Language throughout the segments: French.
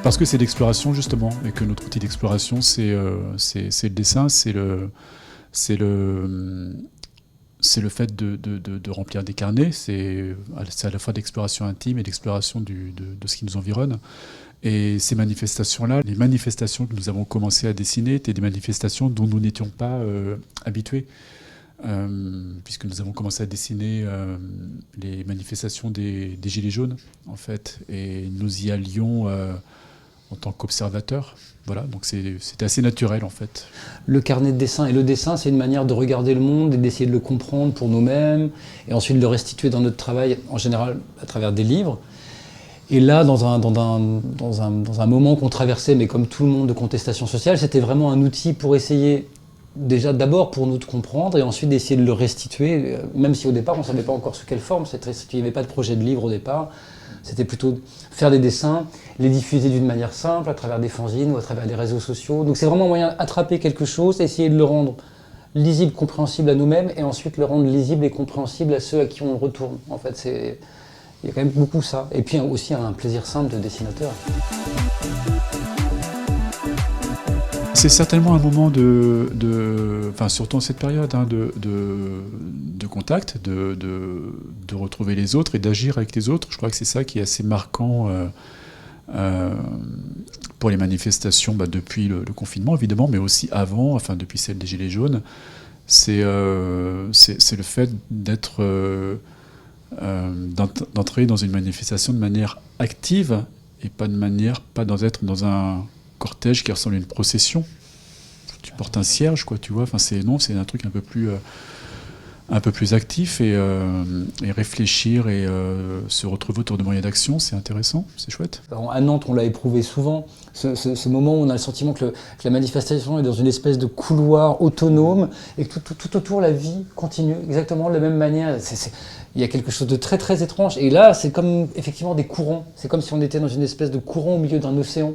Parce que c'est l'exploration justement, et que notre outil d'exploration c'est le dessin, c'est le fait de remplir des carnets, c'est à la fois d'exploration intime et d'exploration de ce qui nous environne. Et ces manifestations-là, les manifestations que nous avons commencé à dessiner étaient des manifestations dont nous n'étions pas habitués. Puisque nous avons commencé à dessiner les manifestations des Gilets jaunes, en fait, et nous y allions en tant qu'observateurs. Voilà, donc c'était assez naturel, en fait. Le carnet de dessin, et le dessin, c'est une manière de regarder le monde et d'essayer de le comprendre pour nous-mêmes, et ensuite de le restituer dans notre travail, en général à travers des livres. Et là, dans un moment qu'on traversait, mais comme tout le monde, de contestation sociale, c'était vraiment un outil pour essayer, déjà d'abord pour nous de comprendre, et ensuite d'essayer de le restituer, même si au départ on ne savait pas encore sous quelle forme, il n'y avait pas de projet de livre au départ, c'était plutôt faire des dessins, les diffuser d'une manière simple, à travers des fanzines ou à travers des réseaux sociaux. Donc c'est vraiment un moyen d'attraper quelque chose, essayer de le rendre lisible, compréhensible à nous-mêmes, et ensuite le rendre lisible et compréhensible à ceux à qui on le retourne. En fait, il y a quand même beaucoup ça. Et puis aussi un plaisir simple de dessinateur. C'est certainement un moment enfin, surtout en cette période, hein, de contact, de retrouver les autres et d'agir avec les autres. Je crois que c'est ça qui est assez marquant pour les manifestations depuis le confinement, évidemment, mais aussi avant, enfin depuis celle des Gilets jaunes. C'est le fait d'entrer dans une manifestation de manière active et pas d'être dans un cortège qui ressemble à une procession. Tu portes un cierge, quoi, tu vois. Enfin, c'est un truc un peu plus actif et réfléchir et se retrouver autour de moyens d'action, c'est intéressant, c'est chouette. Alors, à Nantes, on l'a éprouvé souvent, ce moment où on a le sentiment que la manifestation est dans une espèce de couloir autonome et que tout autour, la vie continue exactement de la même manière. Il y a quelque chose de très très étrange. Et là, c'est comme effectivement des courants. C'est comme si on était dans une espèce de courant au milieu d'un océan.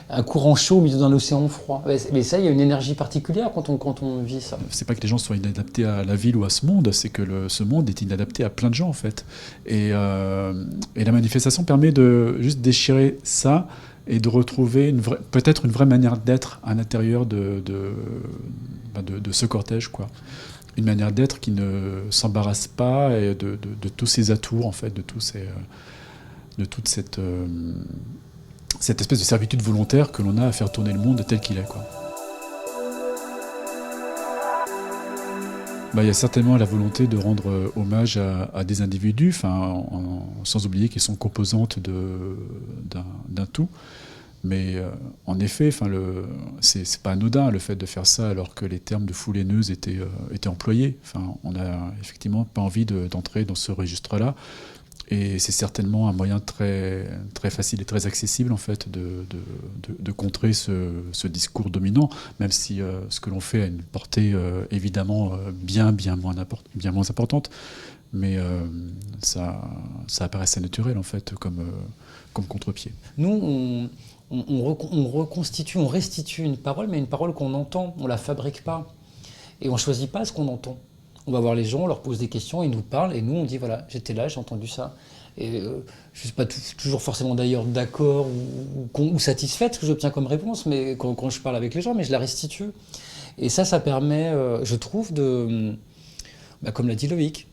Un courant chaud au milieu d'un océan froid. Mais ça, il y a une énergie particulière quand on vit ça. C'est pas que les gens soient inadaptés à la ville ou à ce monde, c'est que ce monde est inadapté à plein de gens, en fait. Et la manifestation permet de juste déchirer ça et de retrouver peut-être une vraie manière d'être à l'intérieur de ce cortège, quoi. Une manière d'être qui ne s'embarrasse pas et de tous ses atours, en fait, de toute cette espèce de servitude volontaire que l'on a à faire tourner le monde tel qu'il est, quoi. Il y a certainement la volonté de rendre hommage à des individus, sans oublier qu'ils sont composantes d'un tout. Mais en effet, c'est pas anodin le fait de faire ça alors que les termes de foule haineuse étaient employés. On n'a effectivement pas envie d'entrer dans ce registre-là. Et c'est certainement un moyen très, très facile et très accessible en fait de contrer ce discours dominant, même si ce que l'on fait a une portée évidemment bien moins importante, mais ça apparaît assez naturel en fait comme contre-pied. Nous, on reconstitue, on restitue une parole, mais une parole qu'on entend, on la fabrique pas. Et on choisit pas ce qu'on entend. On va voir les gens, on leur pose des questions, ils nous parlent, et nous on dit voilà, j'étais là, j'ai entendu ça. Et je ne suis pas toujours forcément d'ailleurs d'accord ou satisfaite ce que j'obtiens comme réponse, mais quand je parle avec les gens, mais je la restitue. Et ça permet, je trouve, comme l'a dit Loïc,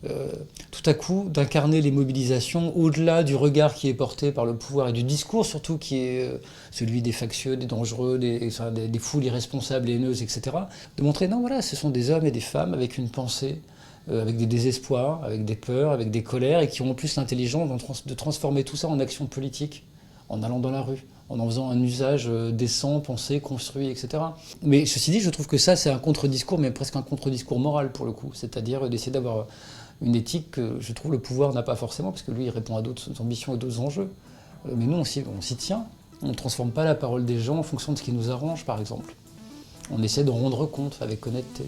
tout à coup d'incarner les mobilisations au-delà du regard qui est porté par le pouvoir et du discours surtout qui est celui des factieux, des dangereux, des foules irresponsables, haineuses, etc. De montrer non, voilà, ce sont des hommes et des femmes avec une pensée, avec des désespoirs, avec des peurs, avec des colères et qui ont en plus l'intelligence de transformer tout ça en action politique, en allant dans la rue, en faisant un usage décent, pensé, construit, etc. Mais ceci dit, je trouve que ça, c'est un contre-discours, mais presque un contre-discours moral pour le coup. C'est-à-dire d'essayer d'avoir une éthique que je trouve le pouvoir n'a pas forcément, parce que lui, il répond à d'autres ambitions et d'autres enjeux. Mais nous, on s'y tient. On ne transforme pas la parole des gens en fonction de ce qui nous arrange, par exemple. On essaie de rendre compte avec honnêteté.